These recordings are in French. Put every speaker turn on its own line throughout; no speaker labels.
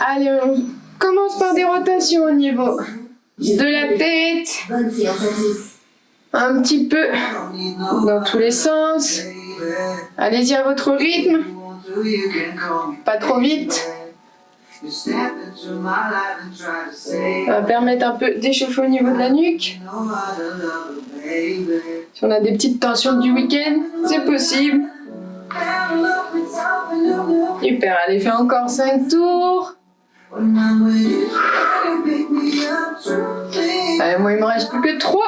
Allez, on commence par des rotations au niveau de la tête. Un petit peu dans tous les sens. Allez-y à votre rythme. Pas trop vite. Ça va permettre un peu d'échauffer au niveau de la nuque. Si on a des petites tensions du week-end, c'est possible. Super, allez, fais encore 5 tours. Allez, moi, il me reste plus que 3.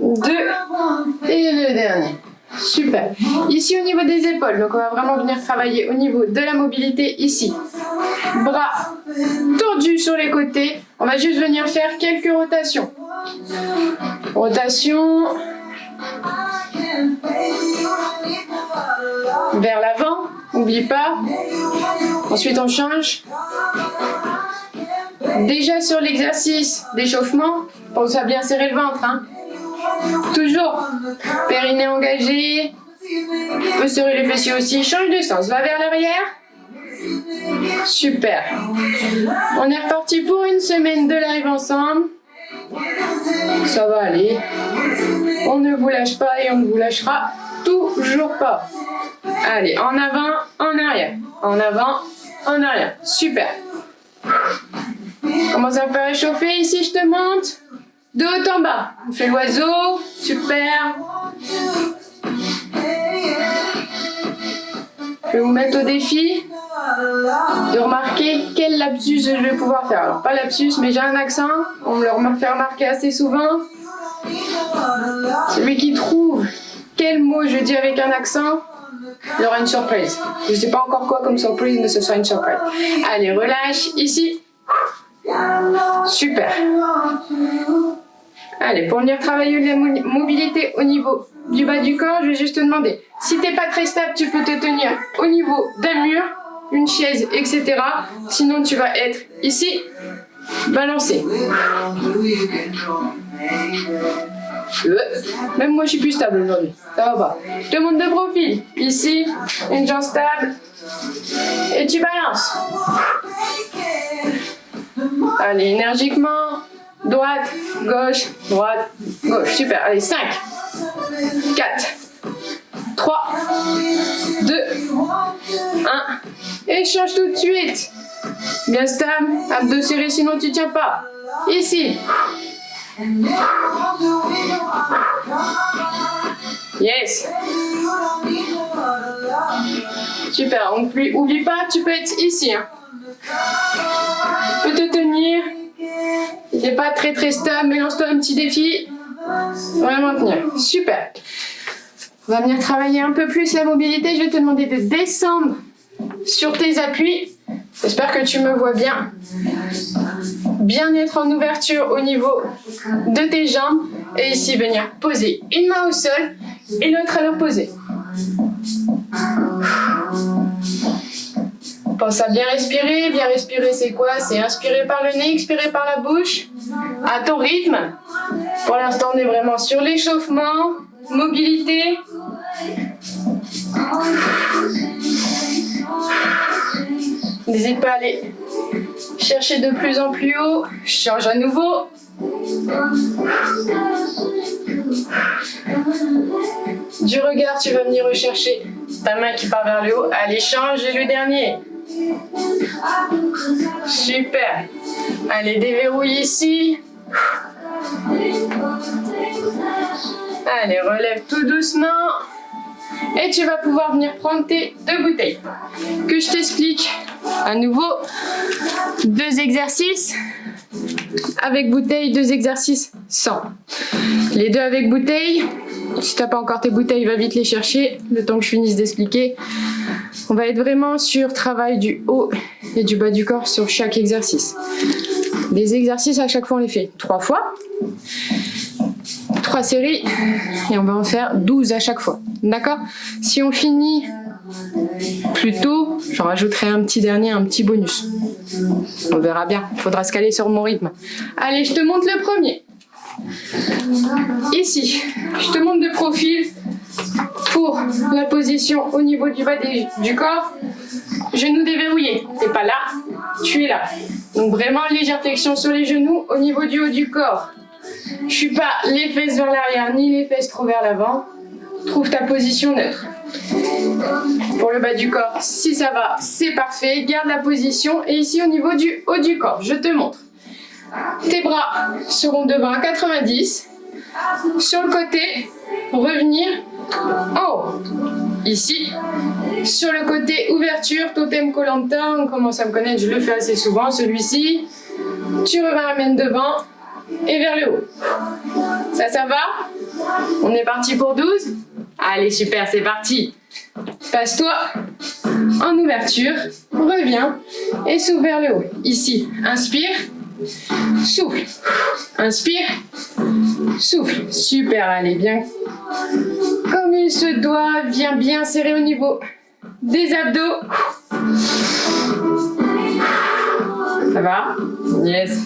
2. Et le dernier. Super. Ici, au niveau des épaules, donc on va vraiment venir travailler au niveau de la mobilité ici. Bras tordus sur les côtés. On va juste venir faire quelques rotations. Rotation vers l'avant, n'oublie pas. Ensuite, on change. Déjà sur l'exercice d'échauffement, pense à bien serrer le ventre. Hein. Toujours. Périnée engagé. On peut serrer les fessiers aussi. Change de sens. Va vers l'arrière. Super. On est reparti pour une semaine de live ensemble. Ça va aller. On ne vous lâche pas et on ne vous lâchera toujours pas. Allez, en avant, en arrière. En avant, en arrière. Super. Commence à faire réchauffer. Ici, je te montre. De haut en bas. On fait l'oiseau. Super. Je vais vous mettre au défi de remarquer quel lapsus je vais pouvoir faire. Alors, pas lapsus, mais j'ai un accent. On me le fait remarquer assez souvent. Celui qui trouve quel mot je dis avec un accent, il aura une surprise. Je ne sais pas encore quoi comme surprise, mais ce sera une surprise. Allez, relâche. Ici. Super. Allez, pour venir travailler la mobilité au niveau du bas du corps, je vais juste te demander, si tu n'es pas très stable, tu peux te tenir au niveau d'un mur, une chaise, etc. Sinon, tu vas être ici, balancé. Même moi, je suis plus stable aujourd'hui. Ça va pas. Je te montre de profil. Ici, une jambe stable. Et tu balances. Allez, énergiquement. Droite, gauche, droite, gauche. Super. Allez, 5, 4, 3, 2, 1. Et change tout de suite. Bien stable. Abdos serrés, sinon tu tiens pas. Ici. Yes. Super. Oublie pas, tu peux être ici. Hein. Tu peux te tenir. Il n'est pas très très stable, mais lance-toi un petit défi. Vraiment tenir. Super. On va venir travailler un peu plus la mobilité. Je vais te demander de descendre sur tes appuis. J'espère que tu me vois bien. Bien être en ouverture au niveau de tes jambes. Et ici, venir poser une main au sol et l'autre à l'opposé. Pense à bien respirer. Bien respirer, c'est quoi? C'est inspirer par le nez, expirer par la bouche. À ton rythme. Pour l'instant, on est vraiment sur l'échauffement, mobilité. N'hésite pas à aller chercher de plus en plus haut. Change à nouveau. Du regard, tu vas venir rechercher ta main qui part vers le haut. Allez, change. Et le dernier. Super. Allez, déverrouille ici. Allez, relève tout doucement. Et tu vas pouvoir venir prendre tes 2 bouteilles. Que je t'explique à nouveau. 2 exercices avec bouteille, 2 exercices sans. Les 2 avec bouteille. Si tu n'as pas encore tes bouteilles, va vite les chercher. Le temps que je finisse d'expliquer. On va être vraiment sur travail du haut et du bas du corps sur chaque exercice. Des exercices, à chaque fois, on les fait 3 fois. 3 séries. Et on va en faire 12 à chaque fois. D'accord? Si on finit plus tôt, j'en rajouterai un petit dernier, un petit bonus. On verra bien. Il faudra se caler sur mon rythme. Allez, je te montre le premier. Ici, je te montre de profil pour la position au niveau du bas du corps. Genoux déverrouillés. T'es pas là, tu es là. Donc vraiment légère flexion sur les genoux au niveau du haut du corps. Je suis pas les fesses vers l'arrière ni les fesses trop vers l'avant. Trouve ta position neutre. Pour le bas du corps, si ça va, c'est parfait. Garde la position. Et ici au niveau du haut du corps, je te montre. Tes bras seront devant à 90. Sur le côté, revenir en haut. Ici, sur le côté ouverture, totem Koh-Lanta, on commence à me connaître, je le fais assez souvent. Celui-ci, tu ramènes devant et vers le haut. Ça va? On est parti pour 12? Allez, super, c'est parti. Passe-toi en ouverture, reviens et s'ouvre vers le haut. Ici, inspire, souffle, inspire, souffle. Super, allez, bien. Comme il se doit, viens bien serrer au niveau des abdos. Ça va? Yes.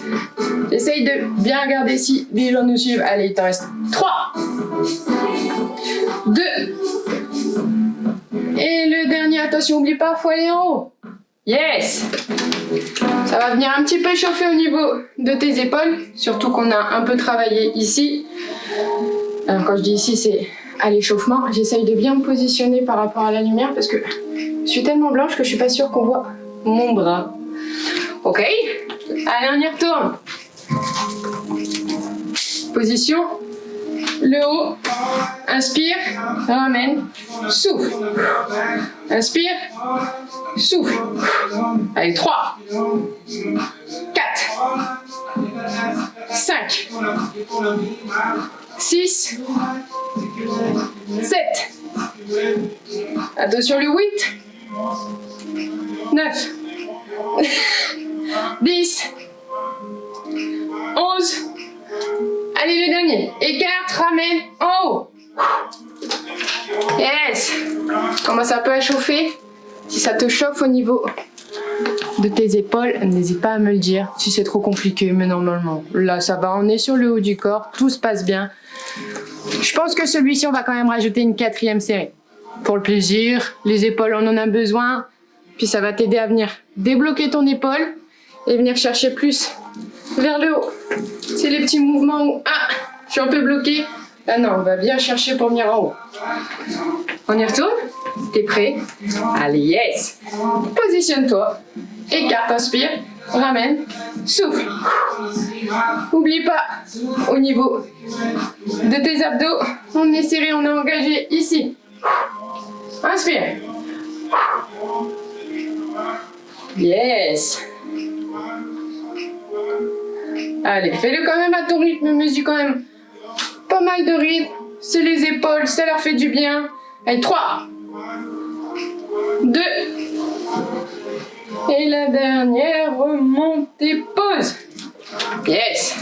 Essaye de bien regarder si les gens nous suivent. Allez, il t'en reste 3, 2. Et le dernier, attention, n'oublie pas, il faut aller en haut. Yes. Ça va venir un petit peu chauffer au niveau de tes épaules, surtout qu'on a un peu travaillé ici. Alors quand je dis ici, c'est à l'échauffement. J'essaye de bien me positionner par rapport à la lumière parce que je suis tellement blanche que je suis pas sûre qu'on voit mon bras. Ok? Allez, on y retourne. Position. Le haut. Inspire. Ramène. Souffle. Inspire. Souffle. Allez, 3, 4, 5, 6, 7. Attention le 8, 9, 10, 11. Allez, le dernier. Écarte, ramène en haut. Yes. Commence un peu à chauffer. Si ça te chauffe au niveau de tes épaules, n'hésite pas à me le dire si c'est trop compliqué, mais normalement, là ça va, on est sur le haut du corps, tout se passe bien. Je pense que celui-ci, on va quand même rajouter une 4e série. Pour le plaisir, les épaules, on en a besoin, puis ça va t'aider à venir débloquer ton épaule et venir chercher plus vers le haut. C'est les petits mouvements où, je suis un peu bloquée. Là non, on va bien chercher pour venir en haut. On y retourne? T'es prêt? Allez, yes! Positionne-toi. Écarte, inspire. Ramène. Souffle. Oublie pas, au niveau de tes abdos, on est serré, on est engagé ici. Inspire. Yes! Allez, fais-le quand même à ton rythme, mesure quand même pas mal de rythme. C'est les épaules, ça leur fait du bien. Allez, 3, 2, et la dernière, remonte et pause. Yes.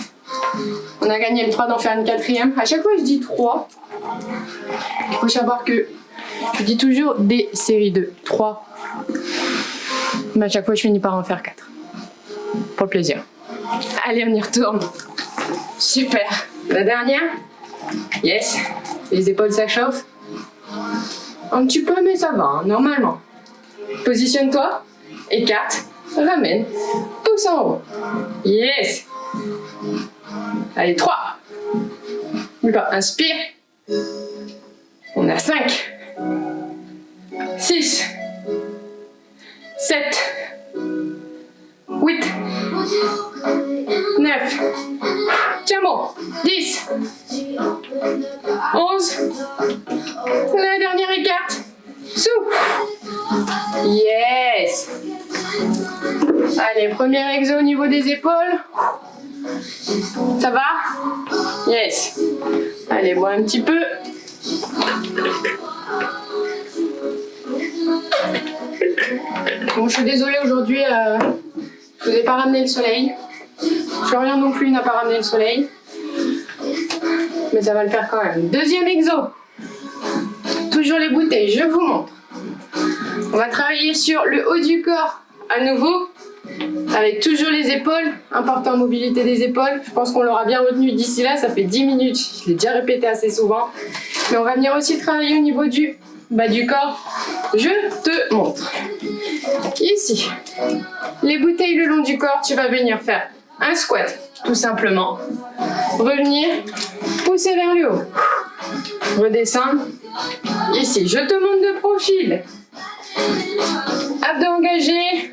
On a gagné le 3 d'en faire une 4e. À chaque fois, je dis 3. Il faut savoir que je dis toujours des séries de 3. Mais à chaque fois, je finis par en faire 4. Pour le plaisir. Allez, on y retourne. Super. La dernière. Yes. Les épaules, ça chauffe. Un petit peu, mais ça va, hein, normalement. Positionne-toi. Écarte. Ramène. Pousse en haut. Yes. Allez, 3. N'oublie pas. Inspire. On a 5. 6. 7. 8. 9. Tiens bon. 10. 11. La dernière écarte. Souffle. Yes. Allez, premier exo au niveau des épaules. Ça va? Yes. Allez, bois un petit peu. Bon, je suis désolée aujourd'hui, je vous ai pas ramené le soleil. Florian non plus n'a pas ramené le soleil. Mais ça va le faire quand même. Deuxième exo. Toujours les bouteilles, je vous montre. On va travailler sur le haut du corps à nouveau. Avec toujours les épaules. Important, mobilité des épaules. Je pense qu'on l'aura bien retenu d'ici là. Ça fait 10 minutes. Je l'ai déjà répété assez souvent. Mais on va venir aussi travailler au niveau du bas du corps, je te montre. Ici, les bouteilles le long du corps, tu vas venir faire un squat, tout simplement. Revenir, pousser vers le haut. Redescendre. Ici, je te monte de profil. Abdos engagés,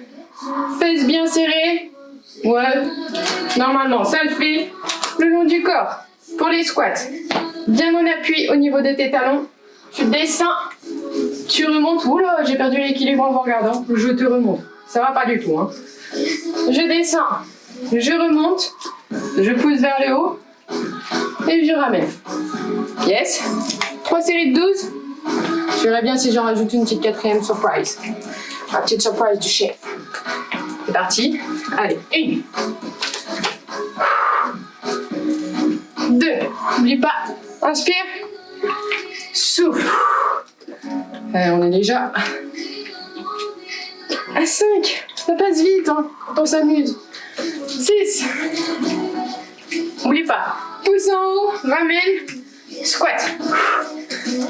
fesses bien serrées. Ouais, normalement, ça le fait le long du corps. Pour les squats, bien en appui au niveau de tes talons. Tu descends, tu remontes. Oula, j'ai perdu l'équilibre en vous regardant. Je te remonte. Ça va pas du tout. Hein. Je descends, je remonte, je pousse vers le haut et je ramène. Yes. 3 séries de 12. Je verrai bien si j'en rajoute une petite quatrième surprise. La petite surprise du chef. C'est parti. Allez, 1. 2. N'oublie pas. Inspire. Souffle. Allez, on est déjà à 5. Ça passe vite hein, quand on s'amuse. 6. N'oublie pas. Pousse en haut. Ramène. Squat.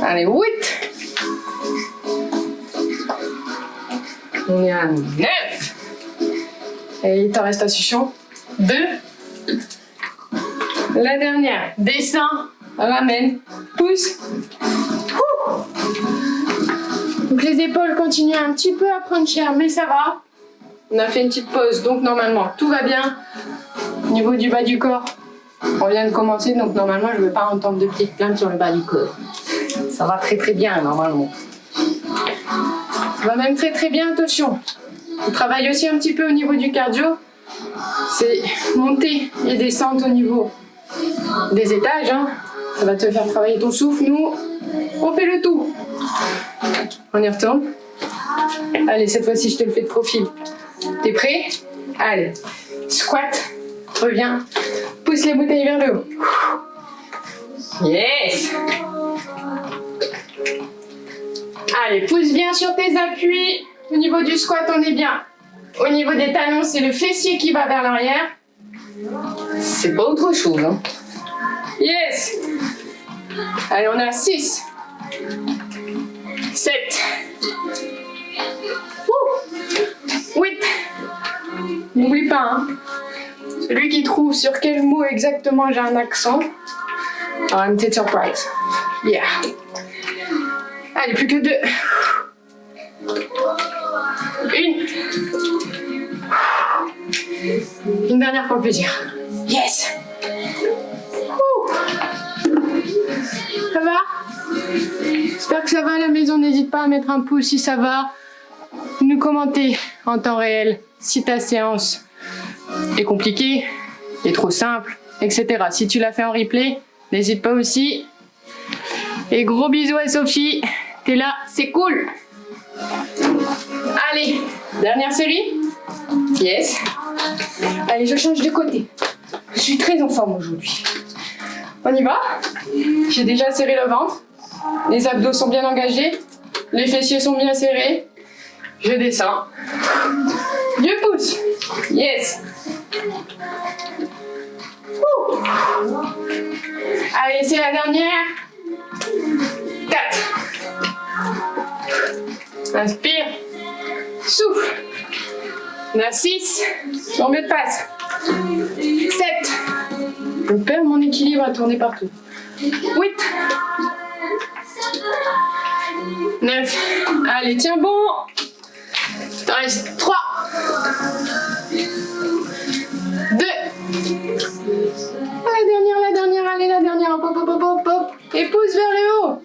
Allez, 8. On est à 9. Et il t'en reste à succion. 2. La dernière. Descends, ramène, pousse. Donc les épaules continuent un petit peu à prendre cher, mais ça va. On a fait une petite pause, donc normalement tout va bien. Au niveau du bas du corps, on vient de commencer, donc normalement je ne vais pas entendre de petites plaintes sur le bas du corps. Ça va très très bien normalement. Ça va même très très bien, attention. On travaille aussi un petit peu au niveau du cardio. C'est monter et descendre au niveau des étages. Hein. Ça va te faire travailler ton souffle. Nous, on fait le tout. On y retourne. Allez, cette fois-ci, je te le fais de profil. T'es prêt? Allez. Squat. Reviens. Pousse les bouteilles vers le haut. Yes. Allez, pousse bien sur tes appuis. Au niveau du squat, on est bien. Au niveau des talons, c'est le fessier qui va vers l'arrière. C'est pas autre chose. Hein. Yes. Allez, on a 6. 7. 8. N'oublie pas, hein. Celui qui trouve sur quel mot exactement j'ai un accent aura une petite surprise. Yeah. Allez, plus que 2. 1. Une dernière pour le plaisir. Yes. Ça va? J'espère que ça va à la maison. N'hésite pas à mettre un pouce si ça va. Nous commenter en temps réel si ta séance est compliquée, est trop simple, etc. Si tu l'as fait en replay, n'hésite pas aussi. Et gros bisous à Sophie. T'es là, c'est cool. Allez, dernière série. Yes. Allez, je change de côté. Je suis très en forme aujourd'hui. On y va. J'ai déjà serré le ventre. Les abdos sont bien engagés. Les fessiers sont bien serrés. Je descends. Je pousse. Yes. Allez, c'est la dernière. 4. Inspire. Souffle. On a 6. Mon mieux de passe. 7. Je perds mon équilibre à tourner partout. 8. 9. Allez, tiens bon. Il t'en reste 3. 2. La dernière, allez, la dernière. Hop, hop, hop, hop, hop. Et pousse vers le haut.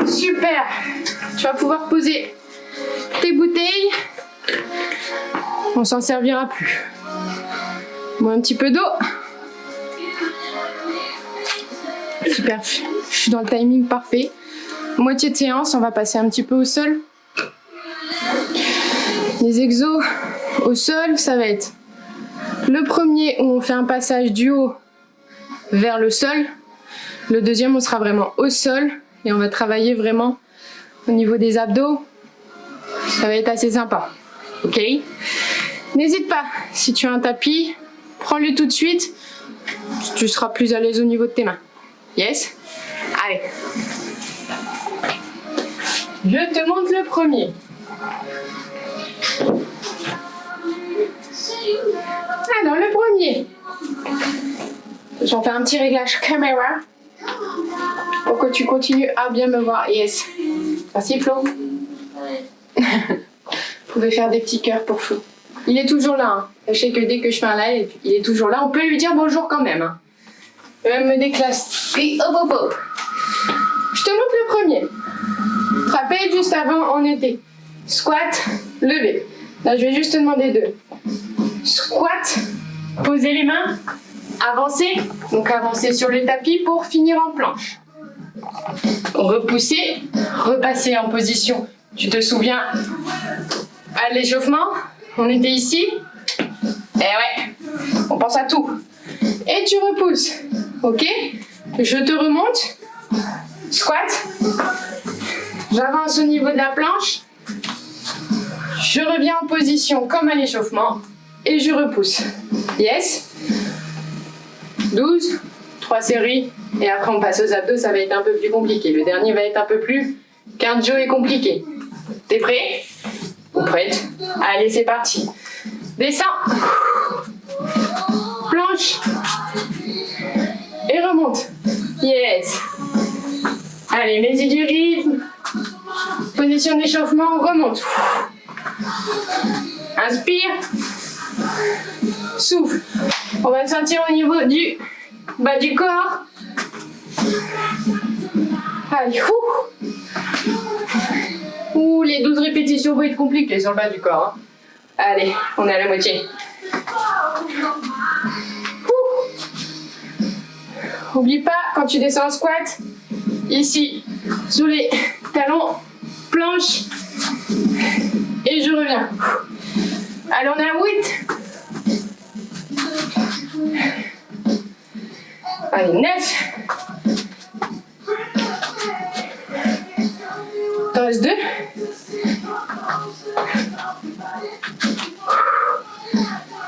Super. Tu vas pouvoir poser tes bouteilles. On s'en servira plus. Moi, un petit peu d'eau. Super. Je suis dans le timing parfait. Moitié de séance, on va passer un petit peu au sol. Les exos au sol, ça va être le premier où on fait un passage du haut vers le sol. Le deuxième, on sera vraiment au sol et on va travailler vraiment au niveau des abdos. Ça va être assez sympa. Ok? N'hésite pas, si tu as un tapis, prends-le tout de suite. Tu seras plus à l'aise au niveau de tes mains. Yes? Allez. Je te montre le premier. Alors, le premier. J'en fais un petit réglage caméra pour que tu continues à bien me voir. Yes. Merci Flo. Vous pouvez faire des petits cœurs pour Flo. Il est toujours là. Hein. Sachez que dès que je fais un live, il est toujours là. On peut lui dire bonjour quand même. Hein. Je vais même me déclasser. Hop, hop, hop. Je te montre le premier. Tu te rappelles, juste avant, on était squat, levé. Là, je vais juste te demander deux. Squat, poser les mains, avancer. Donc, avancer sur le tapis pour finir en planche. Repousser, repasser en position. Tu te souviens à l'échauffement? On était ici. Eh ouais, on pense à tout. Et tu repousses. Ok? Je te remonte. Squat. J'avance au niveau de la planche. Je reviens en position comme à l'échauffement. Et je repousse. Yes. 12. 3 séries. Et après on passe aux abdos, ça va être un peu plus compliqué. Le dernier va être un peu plus cardio et compliqué. T'es prêt? Ou prête? Allez, c'est parti. Descends. Planche. Et remonte. Yes. Allez, mets-y du rythme. Position d'échauffement, remonte. Inspire. Souffle. On va le sentir au niveau du bas du corps. Allez, ouh, les 12 répétitions vont être compliquées sur le bas du corps. Hein. Allez, on est à la moitié. Oublie pas, quand tu descends en squat, ici, sous les talons, planche, et je reviens. Allez, on est à 8. Allez, 9. T'en reste 2.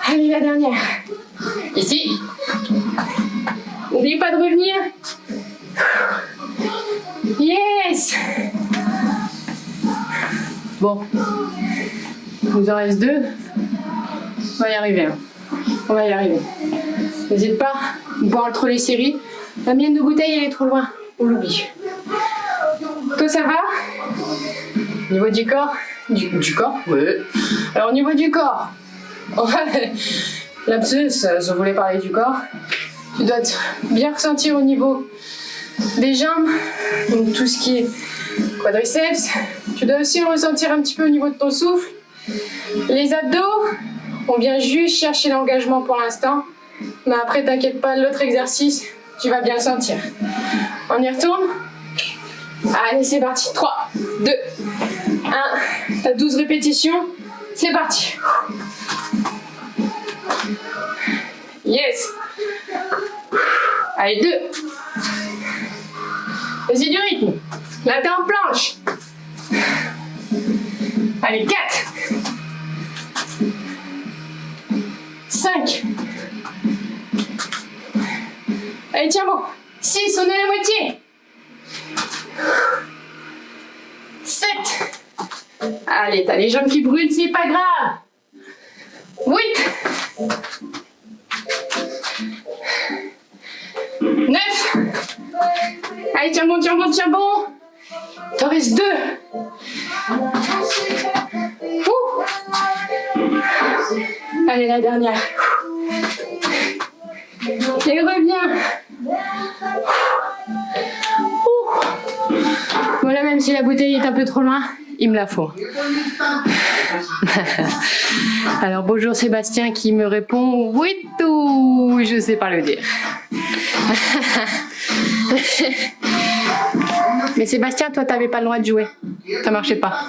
Allez, la dernière. Ici. N'oublie pas de revenir. Yes. Bon. Il nous en reste 2. On va y arriver. Hein. On va y arriver. N'hésite pas. Boire entre les séries. La mienne de bouteille, elle est trop loin. On l'oublie. Toi, ça va? Au niveau du corps? Du corps? Oui. Alors, au niveau du corps, lapsus, je voulais parler du corps. Tu dois te bien ressentir au niveau des jambes, donc tout ce qui est quadriceps. Tu dois aussi le ressentir un petit peu au niveau de ton souffle. Les abdos, on vient juste chercher l'engagement pour l'instant. Mais après, t'inquiète pas, l'autre exercice, tu vas bien le sentir. On y retourne? Allez, c'est parti. 3, 2, 1. T'as 12 répétitions. C'est parti. Yes. Allez, 2. Vas-y, du rythme. Là, t'es en planche. Allez, 4. 5. Allez, tiens bon. 6, on est à la moitié. 7. Allez, t'as les jambes qui brûlent, c'est pas grave. 8. 9. Allez, tiens bon, tiens bon, tiens bon. T'en restes 2. Allez, la dernière. Et reviens. Voilà, même si la bouteille est un peu trop loin, il me la faut. Alors, bonjour Sébastien qui me répond oui tout, je sais pas le dire. Mais Sébastien, toi, t'avais pas le droit de jouer. Ça marchait pas.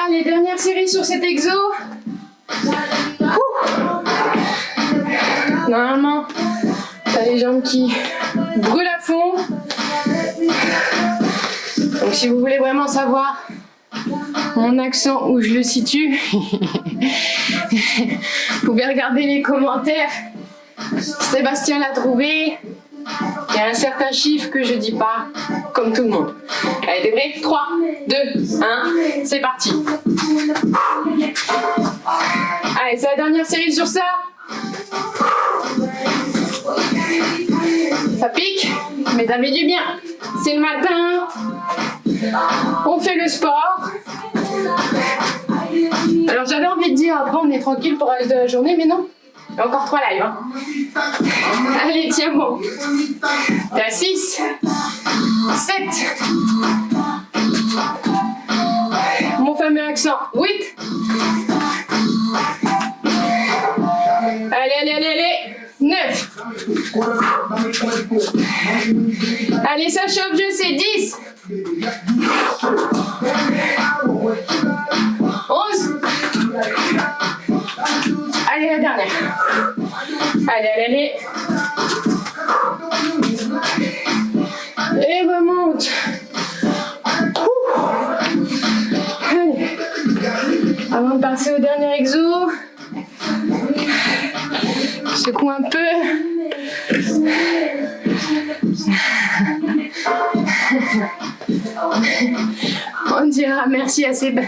Allez, dernière série sur cet exo. Normalement, t'as les jambes qui brûlent à fond. Donc si vous voulez vraiment savoir mon accent, où je le situe, vous pouvez regarder les commentaires. Sébastien l'a trouvé. Il y a un certain chiffre que je dis pas, comme tout le monde. Allez, t'es prêt? 3, 2, 1, c'est parti. Allez, c'est la dernière série sur ça. Ça pique, mais ça fait du bien. C'est le matin, on fait le sport. Alors j'avais envie de dire, après on est tranquille pour le reste de la journée, mais non. Il y a encore 3 lives. Hein. Allez, tiens bon. T'es à 6, 7. Mon fameux accent. 8. Allez. 9. Allez, ça chauffe, je sais. 10. 11. Allez, la dernière. Allez. Et remonte. Allez. Avant de passer au dernier exo, je secoue un peu. On dira merci à Seb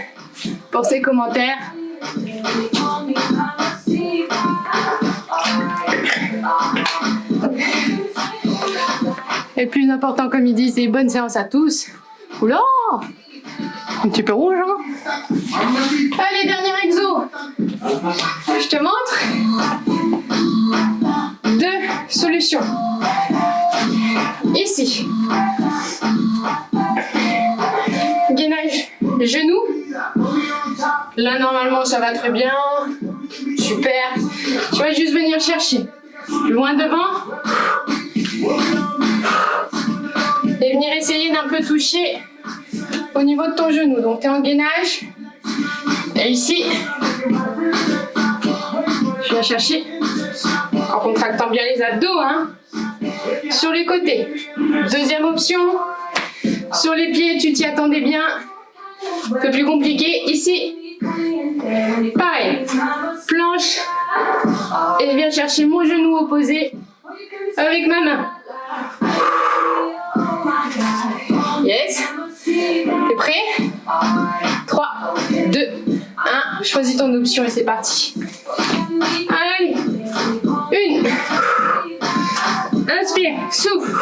pour ses commentaires. Et le plus important, comme il dit, c'est bonne séance à tous. Oula, un petit peu rouge, hein. Allez, dernier exo. Je te montre 2 solutions. Ici. Gainage genoux. Là, normalement, ça va très bien. Super. Tu vas juste venir chercher loin devant. Et venir essayer d'un peu toucher au niveau de ton genou. Donc, tu es en gainage. Et ici, tu vas chercher en contractant bien les abdos, hein, sur les côtés. Deuxième option, sur les pieds, tu t'y attendais bien. Un peu plus compliqué. Ici, pareil, planche. Et je viens chercher mon genou opposé avec ma main. Yes. T'es prêt? 3, 2, 1. Choisis ton option et c'est parti. Allez. 1. Inspire. Souffle.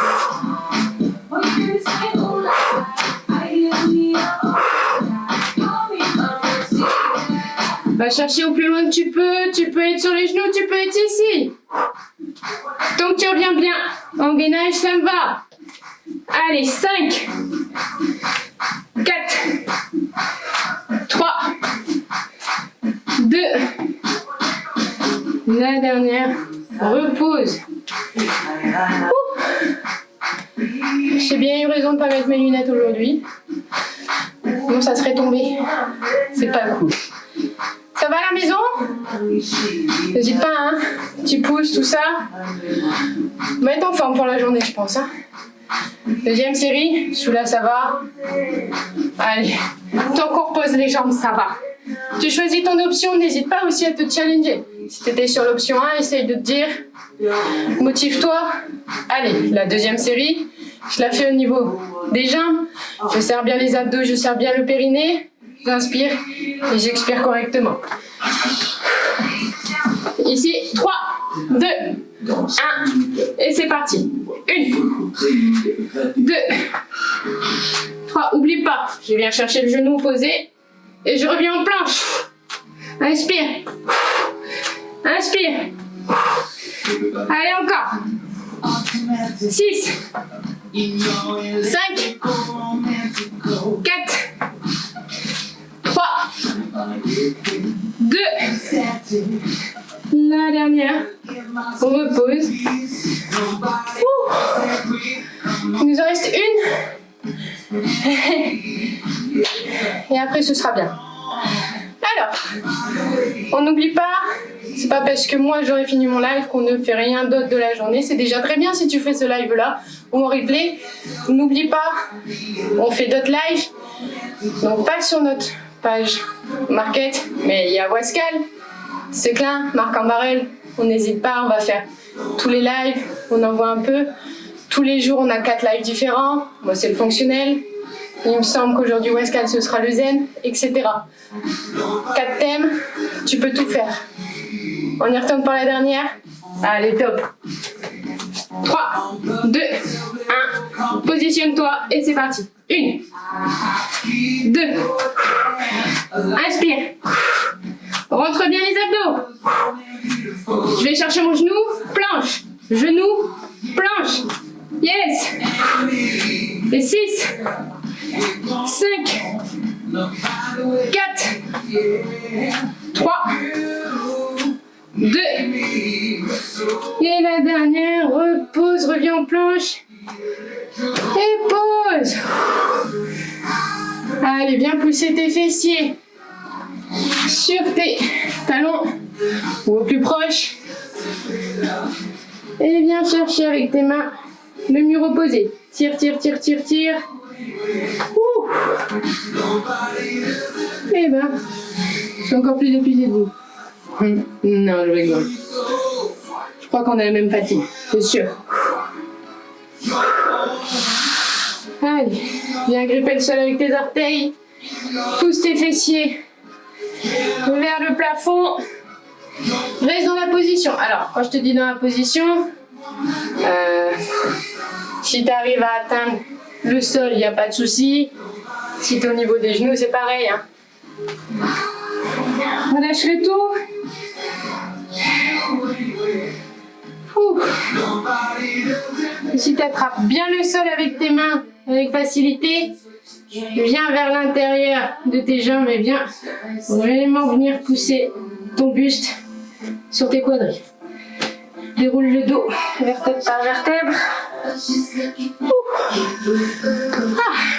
Va chercher au plus loin que tu peux. Tu peux être sur les genoux, tu peux être ici. Tant que tu reviens bien en gainage, ça me va. Allez, 5, 4, 3, 2, la dernière, repose. J'ai bien eu raison de ne pas mettre mes lunettes aujourd'hui. Sinon ça serait tombé. C'est pas cool. Ça va à la maison? N'hésite pas, hein. Petit pouce, tout ça. On va être en forme pour la journée, je pense. Hein. Deuxième série, celui-là ça va. Allez, tant qu'on repose les jambes, ça va. Tu choisis ton option, n'hésite pas aussi à te challenger. Si tu étais sur l'option 1, essaye de te dire, motive-toi. Allez, la deuxième série, je la fais au niveau des jambes. Je serre bien les abdos, je serre bien le périnée. J'inspire et j'expire correctement. Ici, 3, 2, 1, et c'est parti. 1, 2, 3, oublie pas, je viens chercher le genou opposé et je reviens en planche. Inspire. Inspire. Allez, encore. 6, 5, 4, 3, 2, la dernière, on repose. Il nous en reste une. Et après ce sera bien. Alors, on n'oublie pas, c'est pas parce que moi j'aurais fini mon live qu'on ne fait rien d'autre de la journée. C'est déjà très bien si tu fais ce live là ou en replay. N'oublie pas, on fait d'autres lives. Donc pas sur notre page market, mais il y a Wascal, Seclin, Marc en Barrel. On n'hésite pas, on va faire tous les lives, on en voit un peu. Tous les jours, on a 4 lives différents. Moi, c'est le fonctionnel. Il me semble qu'aujourd'hui, Westcal, ce sera le zen, etc. 4 thèmes, tu peux tout faire. On y retourne pour la dernière. Allez, top. 3, 2, 1. Positionne-toi et c'est parti. 1, 2. Inspire. Rentre bien les abdos. Je vais chercher mon genou. Planche. Genou. Planche. Yes. Et 6, 5, 4, 3, 2. Et la dernière, repose, reviens en planche. Et pose. Allez, bien pousser tes fessiers sur tes talons ou au plus proche. Et viens chercher avec tes mains le mur opposé. Tire, tire, tire, tire, tire. Ouh. Et ben, je suis encore plus épuisée de vous. Non, je rigole. Je crois qu'on a la même fatigue, c'est sûr. Allez, viens gripper le sol avec tes orteils. Pousse tes fessiers vers le plafond. Reste dans la position. Alors, quand je te dis dans la position, si tu arrives à atteindre le sol, il n'y a pas de souci. Si tu es au niveau des genoux, c'est pareil. Hein. Relâche le tout. Et si tu attrapes bien le sol avec tes mains, avec facilité, viens vers l'intérieur de tes jambes et viens vraiment venir pousser ton buste sur tes quadris. Déroule le dos, vertèbre par vertèbre.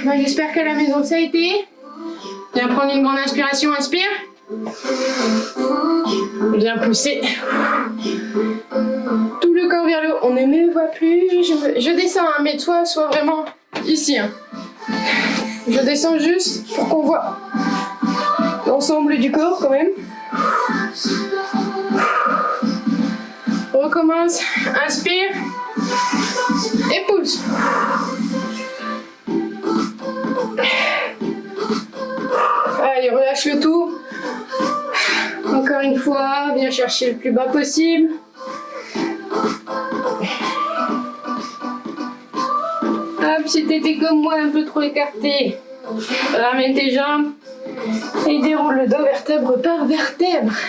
Ben j'espère qu'à la maison ça a été. Viens prendre une grande inspiration, inspire. Viens pousser tout le corps vers le haut. On ne me voit plus. Je descends, hein, mais toi, sois vraiment ici. Hein. Je descends juste pour qu'on voit l'ensemble du corps quand même. On recommence. Inspire et pousse. Allez, relâche le tout. Encore une fois, viens chercher le plus bas possible. Hop, si t'étais comme moi un peu trop écarté, ramène tes jambes et déroule le dos vertèbre par vertèbre.